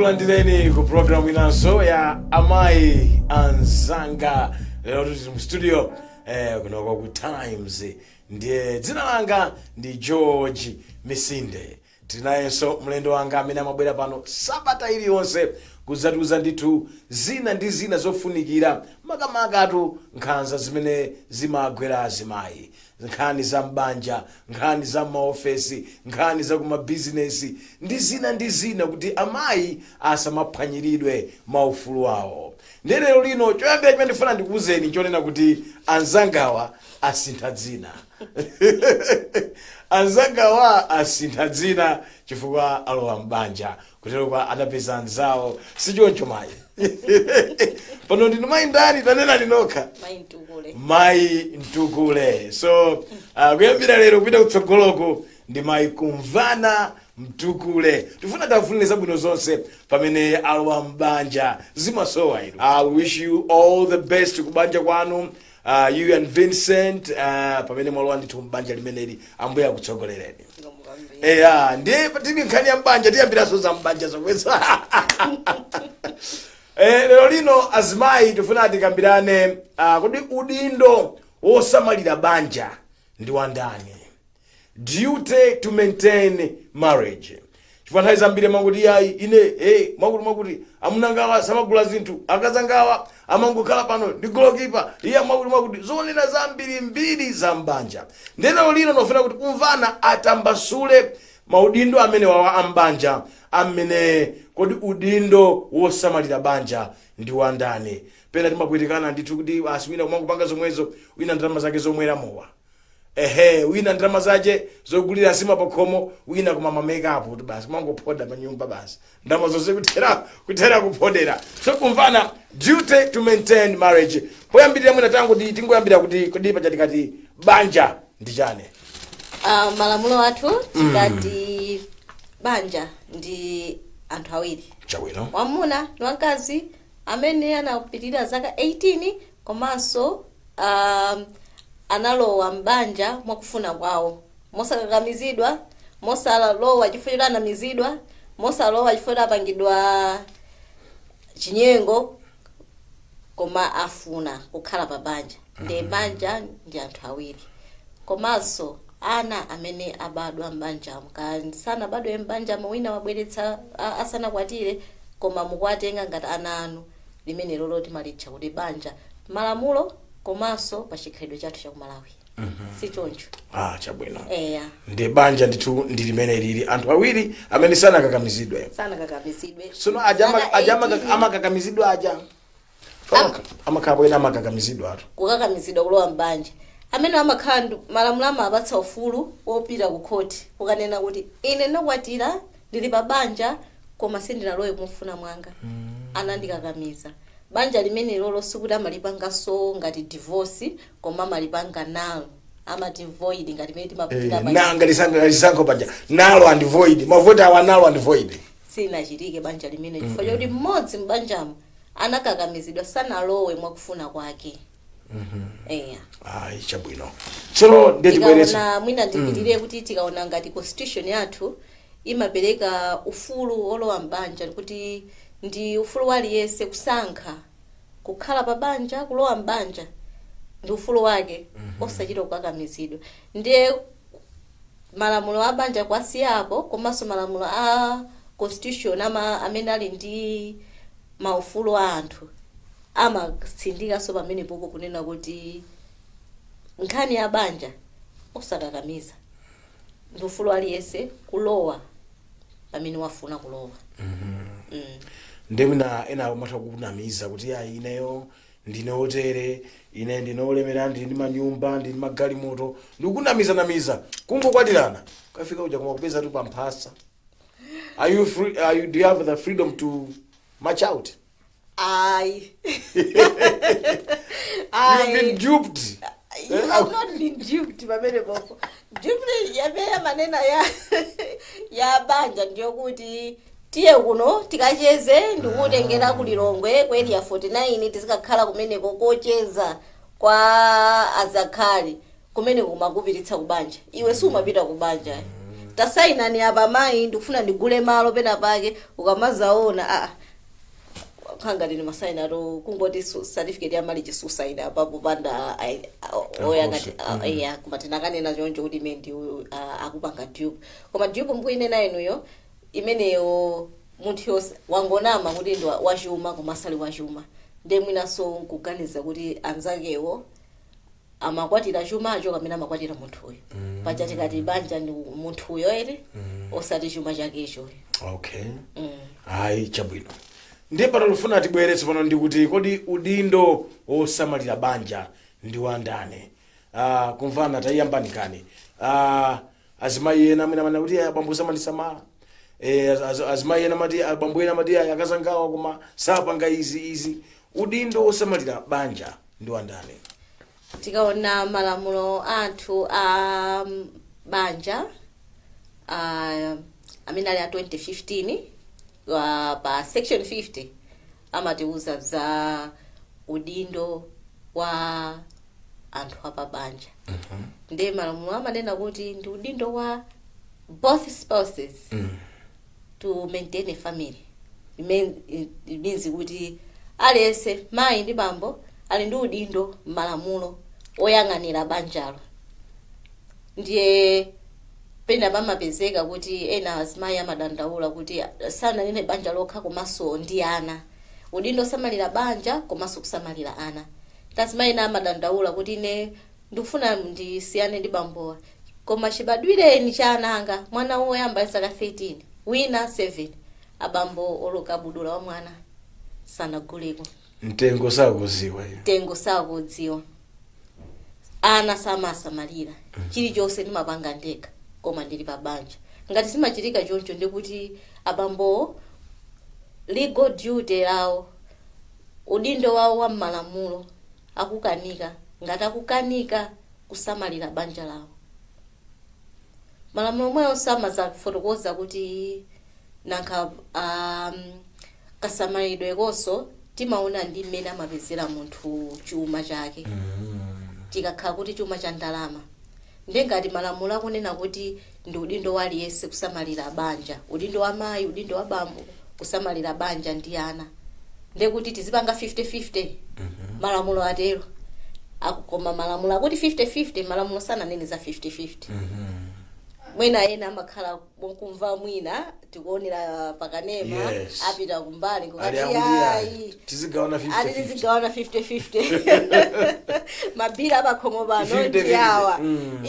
Tikulandireni ku program inanso ya Amayi Anzanga. Lero tuli mu studio kuno ku Times. Ndiye dzina langa ndi George Misinde. Tinayenso mlendo wanga amene amabwera pano sabata iliyonse kuzatuza ndithu zina ndi zina zofunikira makamakatu nkhanza zimene zimagwera azimayi, nkhani za mbanja, nkhani za maofesi, nkhani za kuma business ndi zina kuti amayi asamaphwanyiridwe maufulu awo. Lero lino choyambira chimene ndifuna ndikuwuzeni chonena kuti Anzangawa asintha dzina. Anzangawa asintha dzina chifukwa alowa mbanja kutero kwa adapeza anzawo sichoncho mayi. Pano ndinu mayi ndani tanena linokha mayi Mtukule. So kuyambira lero kupita kutsogoloko ndi mayi Kumvana Mtukule. Tifuna tafunire zabwino zonse pamene alowa mbanja zimasowa ino. I wish you all the best kubanja kwanu. You and Vincent pamene mwalowa ndithu mbanja limeneli ambuye akutsogolereni. Ndiye patini nkhani ya mbanja tiyambiraso za mbanja zokweza. Lero lino azimayi tifuna tikambirane kuti udindo wosamalira banja ndi wandani. Duty to maintain marriage. Chifukwa nthawi zambiri manguti yayi ine mwakuti amunangawa samagula zinthu, akazangawa amangokhala pano ndi goalkeeper iye mwakuti zonena zambiri mbiri za mbanja. Ndeno lino nofuna kuti Kumvana atambasule maudindo amene wawa ambanja amene kodi udindo wosamalira banja ndi wandani. Pena timapwetekana ndithu kuti asimina kumangopanga zomwezo wina ndalama zake zomwera mowa. Wina ndalama zaje zogulira asima pakhomo, wina kuma makeup kuti basi mangophoda pa nyumba basi. Ndalama zonse kutera kuphodera. So Kumvana, duty to maintain marriage. Poyambirira mwina tangu tingoyambira kuti pachatikati banja ndi chane. Malamulo athu tikati banja ndi anthu awiri. Chabwino. Wamuna ndi wakazi amene anapitirira zaka 18 komanso analowa mbanja mwakufuna kwawo. Mosakakamizidwa, mosalowa chifukwa anamizidwa, mosalowa chifukwa apangidwa chinyengo, koma afuna kukhala pa banja. Ndi banja ndi anthu awiri. Komanso ana amene abadwa mbanja mkansana badwe mbanja wina wabweretsa asanakwatire koma mukwatenga ngati ana anu limene lolo timalitcha kuti banja. Malamulo komanso pa chikhalidwe chathu cha Malawi. Sichoncho. Chabwino. Ndi banja ndithu ndi limene lili anthu awiri amene sanakakamizidwe. Sono amakakamizidwa aja. Amakabwera amakakamizidwa atu. Kukakamizidwa kulowa mbanja. Amene amakhala malamulo amapatsa ufulu wopita ku court ukanena kuti ine nokwatira ndili pa banja koma sindinalowe mufuna mwanga. Anandikakamiza. Banja limene lolo sikuti amalipangaso ngati divorce koma amalipanga nalo. Amati void ngati mene timapita banja. Nanga lisango banja. Nalo and void. Mavota wa nalo and void. Sinachitike banja limene chifukwa kuti mmodzi mbanjamo anakakamizidwa sanalowe mwakufuna kwake. Chabwino. So ndetibweresa mwina ndipitirire kuti tikaona ngati constitution yathu imapereka ufulu olowa mbanja kuti ndi ufulu waliyese kusankha kukhala pa banja, kulowa mbanja ndi ufulu wake osachita kukakamizidwa. Ndiye malamulo a banja kwasiyapo komanso malamulo a constitution amene ali ndi maufulu a anthu amatsindika so pamene poko kunena kuti nkhani ya banja osakakamiza ndi ufulu aliyese kulowa pamene wafuna kulowa. Ndemina ena amatha kunamiza kuti ineyo ndine otere, ine ndine olemera, ndi manyumba, ndi magalimoto, ndikunamiza kungokwatirana kafika uja koma kupeza tu pamphasa. Are you free? Do you have the freedom to march out? You've been duped. You have not been duped, pamene popo. Duped yamene manena ya banja ndiyo kuti tiye kuno tikacheze ndikutengera kulilongwe kweli ya 49 tizikakhala kumene kokocheza kwa azakhali kumene kumakupiritsa kubanja. Iwe sumapita kubanja. tasaina ni apa mayi ndikufuna ndigule malo pena pake ukamazaona khanga ndini masaina ro kungoti certificate ya marriage suicide apapo panda oyangati ya kumatena kanena choncho kuti mendi akupanga dupe koma dupe mbuine na inuyo imeneyo munthu yonse wangonama kuti ndo wachuma kumasali wachuma nde mwinaso nkuganiza kuti anzakewo amakwatira chumacho kamene amakwatira munthuyo paja tikati banja ndi munthuyo ere osati chuma chakecho. Okay. Ayi chabwino ndiye pano lufuna tibweretse pano ndi kuti kodi udindo wosamalira banja ndi wandani? Kumvana tayambani kani azimayi ena amene amana kuti abambo samalisamala azimayi ena mati abambo ena mati akazangawa koma sapanga izi udindo wosamalira banja ndi wandani? Tikaona malamulo anthu a banja amene ali a 2015 pa section 50 amatiuza za udindo wa anthu apa banja. Ndiye malamulo amanena kuti ndi udindo wa both spouses to maintain a family. It means kuti aliyense mayi ndi bambo ali ndi udindo malamulo oyang'anira banjalo. Ndiye pena pamapezeka kuti ena azimayi amadandaula kuti sananene banja lokha komanso ndi ana. Udindo osamalira banja komanso kusamalira ana. Azimayi ena amadandaula kuti ine ndikufuna ndisiyane ndi bambowa koma chibadwireni cha ananga mwana woyamba ali zaka 13 wina 7 abambo oloka budula wa mwana sanaguleko. Mtengo sakudziwa ana samasamalira chilichonse ndimapanga ndekha koma ndili pa banja. Ngati simachitika choncho ndikuti abambo legal duty lawo udindo wawo wa malamulo akukanika. Ngati akukanika kusamalira banja lawo malamulo mweyo samaza kufotokoza kuti nanka kasamalidwe konso timaona ndi mmene amapezera munthu chuma chake. Tikakhala kuti chuma cha ndalama ndiye ngati malamulo akunena kuti ndi udindo waliyese kusamalira banja, udindo wa mayi udindo wa bambo kusamalira banja ndi ana, ndiye kuti tizipanga 50-50 malamulo atero. Koma malamulo akuti 50-50 malamulo sananene za 50-50. Mwina ena amakhala kumva mwina tikuonera pakanema apita kumbali ngokati yayi tizigawana 50-50 mabira abakhomo bano ndiyawa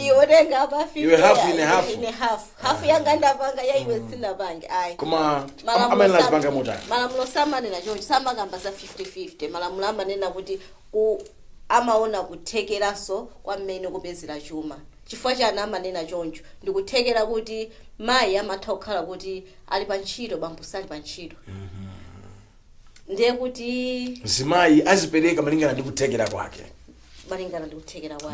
iwe tenga apa 50 half yanga ndapanga yaiwe sina bange ayi koma amene lazipanga mota malamulo samanena choncho samakamba za 50-50 malamulo amanena kuti amaona kuthekeraso kwa mmene kupezera chuma. Chifukwa chani amanena choncho ndikuthekera kuti mayi amatha kukhala kuti ali pa ntchito bambo sali pa ntchito. Ndiye kuti mzimayi azipereka malingana ndi kuthekera kwake.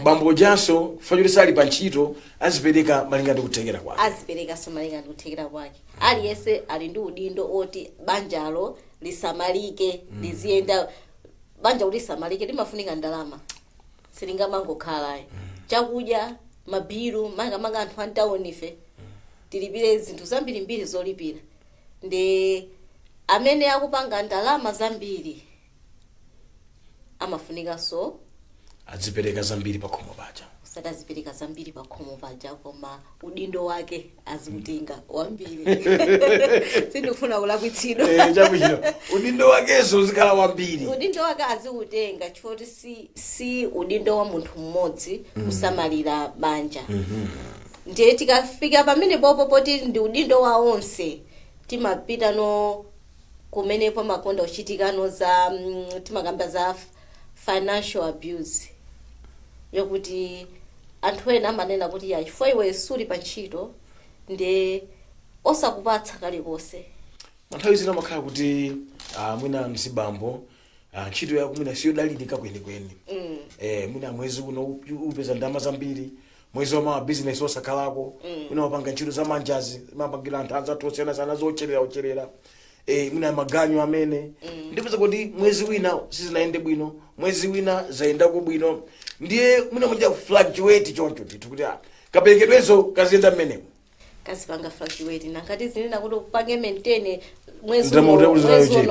Bambo janso fanyuli sali pa ntchito azipereka malingana ndi kuthekera kwake. Azipereka so malingana ndi kuthekera kwake. Aliyese ali ndi udindo oti banjalo lisamalike liziyenda. Banja kuti lisamalike limafunika ndalama silingangokhala chakudya mabiru manga anthu antawoni ife tilipire zinthu zambirimbiri zolipira. Ndi amene akupanga ndalama zambiri amafunika so azipereka zambiri pa khomo paja. Satazipereka zambiri pa khomo paja koma udindo wake aziutenga wambiri. Sindikufuna kulakwitsidwa. Chabwino udindo wakeso zikhala wambiri. Udindo wake aziutenga chifukwa si udindo wa munthu mmodzi kusamalira banja. Ndiye tikafika pamene popo poti ndi udindo wa onse timapita no kumene pamakonda uchitikano za timakamba za financial abuse yokuti anthu ena amanena kuti ya chifukwa iwe suli pa ntchito ndi osakupatsa kalikonse. Nthawi zina makhala kuti mwina mzibambo ntchito yako mwina siyodalirika kwenikweni. Mwina mwezi uno upeza ndalama zambiri mwezi wa business osakhalako mwina wapanga ntchito za manjazi mapangira anthu anzathu osiyana zocherera mwina maganyo amene ndipeza kuti mwezi wina sizinaende bwino mwezi wina zayendako bwino ndiye mwina mudya fluctuate choncho titu kuti kaperekedwezo kaziyenda mmenemo. kasipanga fluctuate nankati zinena kuti upange maintain mwezi Ndama uno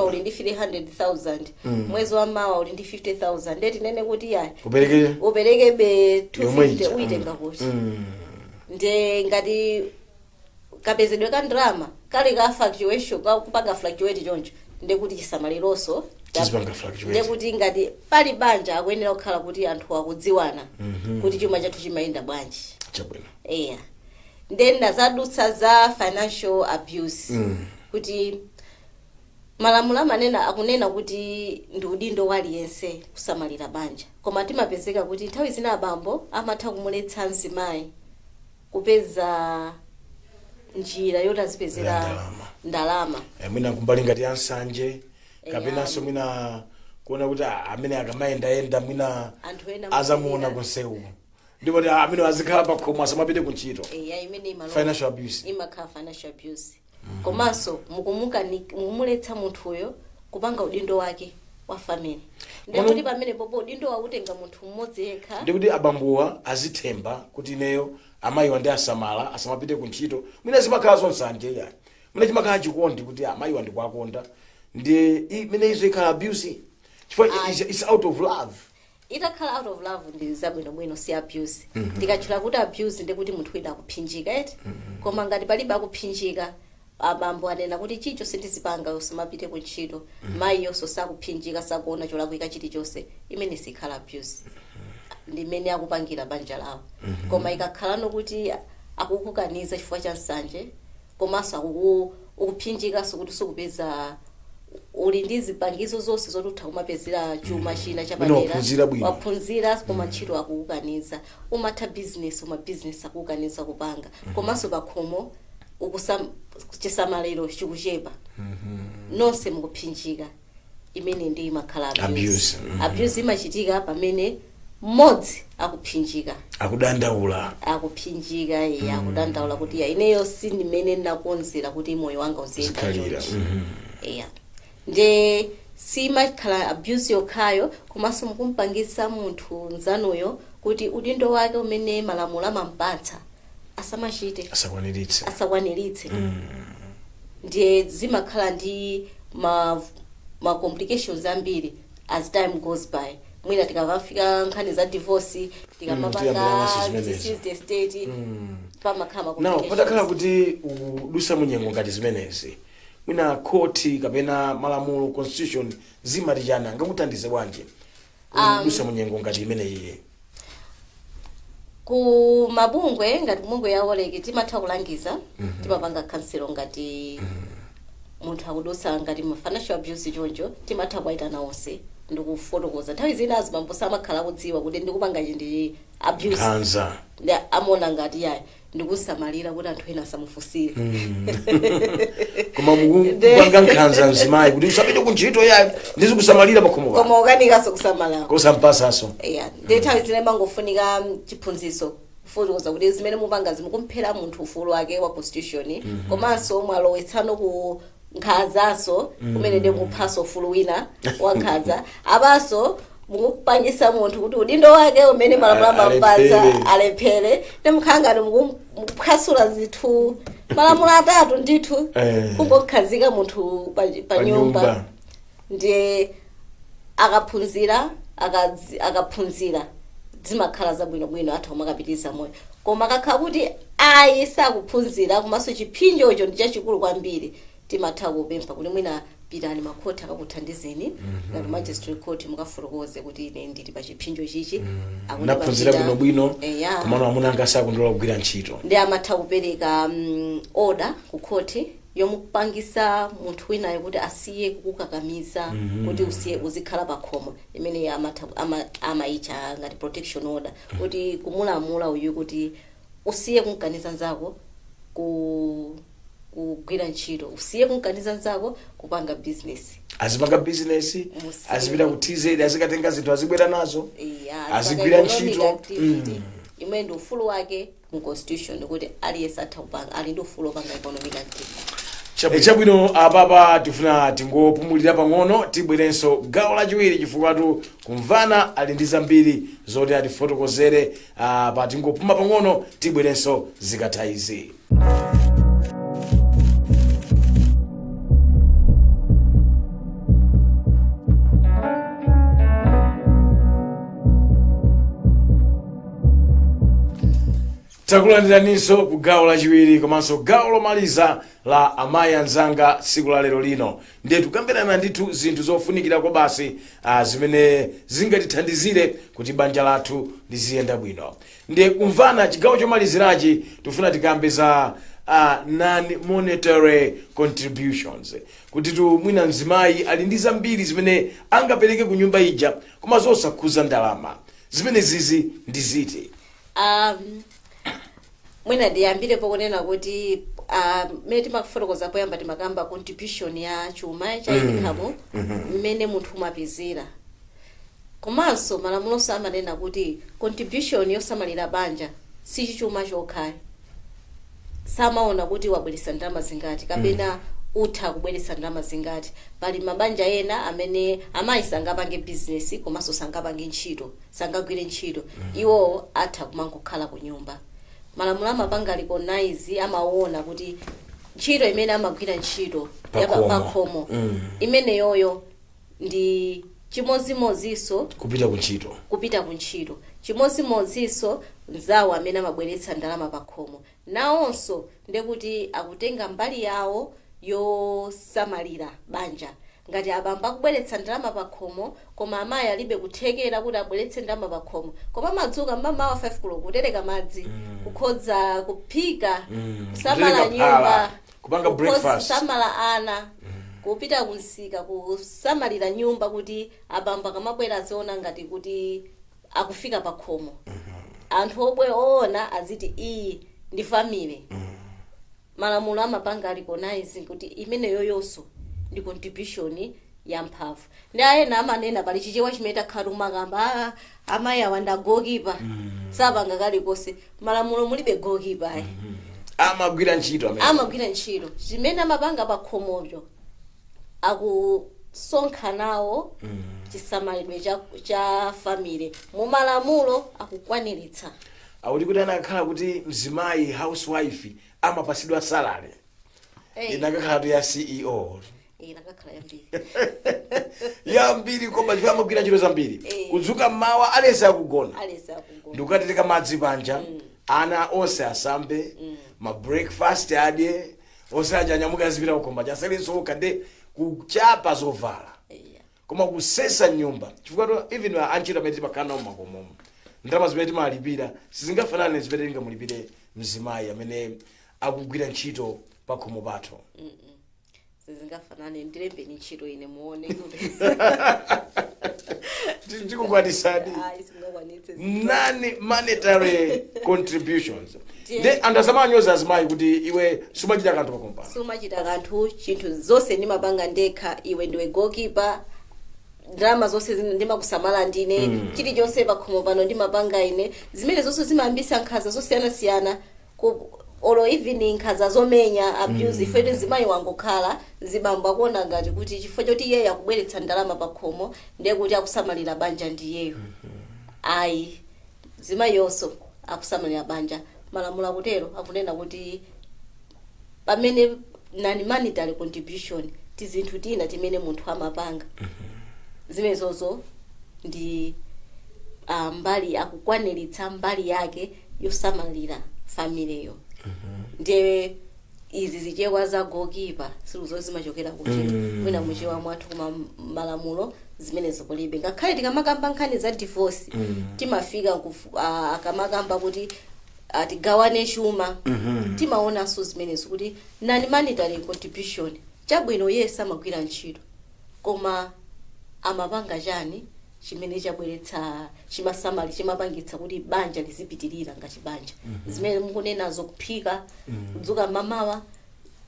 uli ndi 300,000 mwezi wa mawa uli ndi 50,000 ndeti nene kuti ya upereke be 250 uitenga kuti nde ngati kapezedwe ka drama kale ka fluctuation kupanga fluctuate choncho ndekuti chisamalironso ndekuti ngati pali banja akuyenera kukhala kuti anthu akudziwana kuti chuma chathu chimayenda bwanji chabwino then nazadutsa za financial abuse kuti malamulo amanena akunena kuti ndi udindo waliyense kusamalira banja koma timapezeka kuti nthawi zina abambo amatha kumuletsa mzimayi kupeza njira yotazipezera ndalama mwina kumbali ngati ansanje kapenanso mwina kuona kuti amene akamayendayenda mwina azamuona kunsewu ndipo amene azikhala pakhomo asamapite kuntchito financial abuse imakhala financial abuse komanso mukumuletsa munthuyo kupanga udindo wake wa family ndikuti pamene popo udindo wautenga munthu mmodzi yekha ndikuti abambuwa azithemba kuti ineyo amayiwa ndi asamala asamapite kuntchito mwina zimakhala zonsanje yani mwina chimakhala chikondi kuti amayiwa ndi kwakonda ndi imene izo ikhala abuse chifukwa it's out of love itakhala out of love ndi zabwinobwino si abuse ndikatchula kuti abuse ndikuti munthu wina akuphinjika eti koma ngati palibe akuphinjika abambo anena kuti chicho sindizipanga usamapite kuntchito mayiyo sakuphinjika sakuona cholakwika chilichonse imene sikhala abuse ndimene akupangira banja lawo koma ikakhalano kuti akukukaniza chifukwa cha nsanje komanso ukuphinjikaso kuti sukupeza uli ndi zipangizo zonse zoti kumapezera chuma china chapadera waphunzira koma ntchito akukukaniza umatha business business akukukaniza kupanga komanso pakhomo chisamaliro chikuchepa nonse mukuphinjika imene ndi imakhala abuse abuse imachitika pamene mmodzi akuphinjika akuphinjika akudandaula kuti ineyo sindimene ndinakonzera kuti moyo wanga uziyenda chonchi nde simakhala abuse yokhayo komanso mukumpangisa munthu nzanuyo kuti udindo wake umene malamulo amampatsa asamachite asakwaniritse ndiye zimakhala ndi ma complications ambiri as time goes by mwina tikavafika nkhani za divorce tikamapanga deceased estate pamakhala patakhala kuti udusa munyengo ngati zimenezi mwina khoti kapena malamulo constitution zimati chani angakuthandize bwanji udusa munyengo ngati imene iye ku mabungwe ngati bungwe ya oleki timatha kulangiza timapanga kanselo ngati munthu akudusa ngati financial abuse choncho timatha kuwaitana onse ndikufotokoza nthawi zina azibambo samakhala kudziwa kuti ndikupanga ndi abuse amona ngati yayi ndikusamalira kuti anthu ena asamufusire koma mukupanga nkhanza mzimayi kuti usapite kuntchito yayi ndizikusamalira pakhomo koma ukanikaso kusamala kosampasaso ndi nthawi zina imangofunika chiphunzitso kufotokoza kuti zimene mupanga zimukumphera munthu ufulu wake wa constitution komanso mwalowetsano ku nkhanzaso kumene ndi muphaso ufulu wina wa nkhanza abaso mukupangisa munthu kuti udindo wake umene malamulo amapatsa alephere ndimkhangani mukuphwasula zithu malamulo atatu ndithu kungokhazika munthu pa nyumba ndiye akaphunzira zimakhala zabwinobwino atha kumakapitisa moyo koma akakhala kuti ayi sakuphunzira komanso chipinjocho ndi chachikulu kwambiri timatha kupempha kuti mwina pitani makhoti akakuthandizeni ngati magistrate court mukafotokoze kuti ine ndili pa chipinjo chichi naphunzira bwinobwino komano amuna anga sakundola kugwira ntchito ndi amatha kupereka order ku khoti yomupangisa munthu winayo kuti asiye kukukakamiza kuti uzikhala pakhomo imene amayicha ngati protection order kuti kumulamula uyu kuti usiye kumkaniza nzako kugwira ntchito usiye kumkaniza nzako kupanga business azipanga business azipita ku TZ azikatenga zinthu azibwera nazo azigwira ntchito imene ndi ufulu wake mu constitution kuti aliyesa atha kupanga ali ndi ufulu opanga economic activity chabwino apapa tifuna tingopumulira pang'ono tibwerenso gawo lachiwiri chifukwa kumvana ali ndi zambiri zoti atifotokozere pa tingopuma pang'ono tibwerenso zikatha izi takulandiraninso ku gawo lachiwiri komanso gawo lomaliza la Amayi Anzanga tsiku la lero lino. Ndiye tukambirana ndithu zinthu zofunikira kwa basi zimene zingatithandizire kuti banja lathu liziyenda bwino. Ndiye kumvana chigawo chomalizirachi tufuna tikambe za non-monetary contributions, kuti tu mwina mzimayi ali ndi zambiri zimene angapereke ku nyumba ija koma zosakhuza ndalama. Zimene zizi ndi ziti? Mwina ndiyambire pokunena kuti mmene timafotokoza poyamba timakamba contribution ya chuma cha income mmene munthu umapezera. Komanso malamulo amanena kuti contribution yosamalira banja si chuma chokha. Samaona kuti wabweretsa ndalama zingati kapena utha kubweretsa ndalama zingati. Pali mabanja ena amene amayi sangapange business komanso sangapange ntchito, sangagwire ntchito. Iwo atha kumangokhala ku nyumba. Malamulo amapanga recognize, amaona kuti ntchito imene amagwira ntchito ya pakhomo imene yoyo ndi chimozimoziso kupita ku ntchito chimozimoziso nzawo amene amabweretsa ndalama pakhomo nawonso ndekuti akutenga mbali yawo yosamalira banja. Ngati abamba akubweretsa ndalama pakhomo koma amayi alibe kuthekera kuti abweretse ndalama pakhomo, koma madzuka mamawa 5 koloko kutereka madzi, kukhoza kuphika, kusamala nyumba, kupanga breakfast, kusamala ana, kupita kunsika, kusamalira nyumba kuti abamba kamabwera aziona ngati kuti akufika pakhomo. Anthu obwera aziti iyi ndi family. Malamulo amapanga recognize kuti imene yoyonso ndi contribution ya mphamvu. Ndi ayena amanena pali chichewa chimene takhala makamba amayi awanda goalkeeper sapanga kalikonse. Malamulo mulibe goalkeeper. Amagwira ntchito amene. Amagwira ntchito. Chimene amapanga pakhomobyo akusonkha nawo chisamalidwe cha family. Mu malamulo akukwaniritsa. Akuti kuti anakhala kuti mzimayi housewife amapasidwa salary. Inakakhala ya CEO. Inakakhala yambiri. Yambiri koma ndiye amagwira ntchito zambiri. Kudzuka mawa alesa akugona. Ndikukatereka madzi panja. Ana onse asambe. Ma breakfast adye. Onse anyamuka azipita kukhomba chaselenso kande kuchapa zovala. Koma kusesa nyumba. Chifukwa even anchita amene timakhala mumakomo. Ndalama zimene timalipira sizingafanane zimene tingamulipire mzimayi amene akugwira ntchito pakhomo pathu. Sizingafanane, ndilembe ntchito ine muone kuti tikukwanisadi non-monetary contributions. Ndi andasamanyoza azimayi kuti iwe sumachita kanthu pakompa. Sumachita kanthu, chinthu zonse ndimapanga ndekha, iwe ndiwe goalkeeper. Drama zonse ndimakusamala ndine, chilichonse pakhomo pano ndimapanga ine. Zimene zonse zimayambisa nkhanza zosiyana-siyana olo evening nkhanza zomenya abuse ifete zimayi wangokhala zibamba kuona ngati kuti chifukwa choti iye akubweretsa ndalama pakhomo ndiye kuti akusamalira banja ndiyeyo. Ayi zimayi yonso akusamalira banja. Malamulo akutero akunena kuti pamene non-monetary contribution tizinthu tina timene munthu amapanga. Zimenezozo ndi mbali akukwaniritsa mbali yake yosamalira family yo. Ndiye izi zichewa za goalkeeper siluzo zimachokera kuti mwina muchewa mwathu kuma malamulo zimenezo kulibe. Ngakhale tikamakamba nkhani za divorce timafika akamakamba kuti tigawane chuma timaona so zimenezo kuti non-monetary contribution chabwino yesa amagwira ntchito koma amapanga chani chimene chabweretsa chimasamali chimapangitsa kuti banja lizipitirira ngati banja. Zimene mukunenazo kuphika, kudzuka mamawa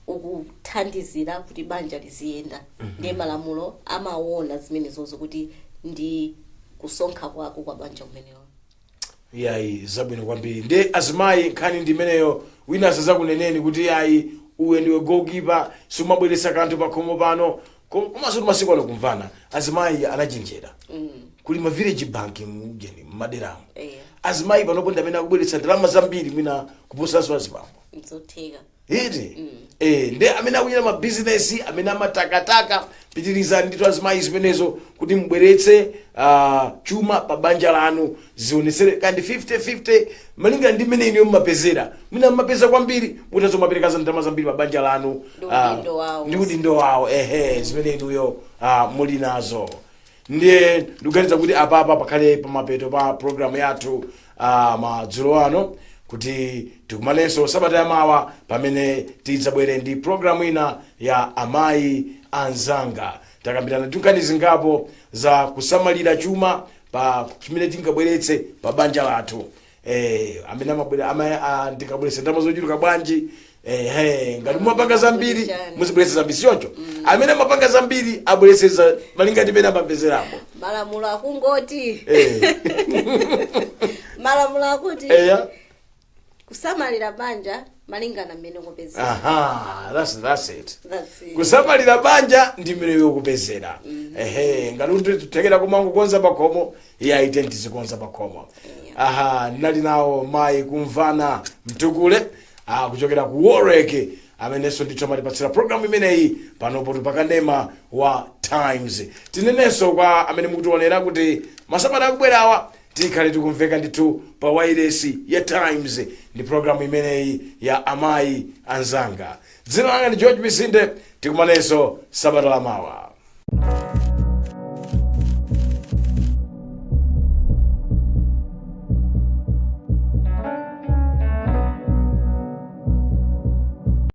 ukuthandizira kuti banja liziyenda. Ndiye malamulo amaona zimenezozo kuti ndi kusonkha kwako kwa banja kumeneyo. Yayi zabwino kwambiri. Ndi azimayi nkhani ndimeneyo wina asazakuneneni kuti yayi uwe ndiwe goalkeeper sumabweretsa kanthu pakhomo pano. Komanso masiku ano kumvana azimayi anachenjera. Kuli ma village bank mujeni maderamu. Azimayi panopo ndi amene akubweretsa ndalama zambiri mwina kuposanso azibambo. Nzotheka. iti ndi amene akuchita mabizinesi amene amatakataka pitirizani ndithu azimayi zimenezo kuti mbweretse chuma pa banja lanu zionesere kandi 50-50 malinga ndi mmene iniyo mmapezera mwina mmapeza kwambiri mutazomaperekaza ndalama zambiri pa banja lanu ndi udindo wawo zimene inuyo muli nazo. Ndiye ndikuganiza kuti apapa pakhale pamapeto pa programu yathu madzulo ano kuti tikumanenso sabata yamawa pamene tidzabwere ndi programu ina ya Amayi Anzanga. Takambirana tinkani zingapo za kusamalira chuma pa chimene tingabweretse pa banja lathu. Amene amabwera ndikabweretse ndalama zochuluka bwanji. Ngati mumapanga zambiri muzibweretse zambiri sioncho. Amene mapanga zambiri abweretse malinga ndimene amapezerapo. Malamulo akungoti. Malamulo akuti. Kusamalira banja malingana mmene ukupezera. That's it. Kusamalira banja ndi mmene ukupezera. Ngati tutekera kumango konza pakhomo ya identity konza pakhomo. Nali nawo mayi kumvana mtukule kuchokera ku Warwick amenenso ndithu amatipatsira programu imeneyi panopo pakanema wa Times. Tinenenso kwa amene mukutionera kuti masabata akubwerawa tikhale tikumveka ndithu pa wailesi ya Times ndi programu imeneyi ya Amayi Anzanga. Dzina langa ndi George Misinde, tikumanenso sabata lamawa.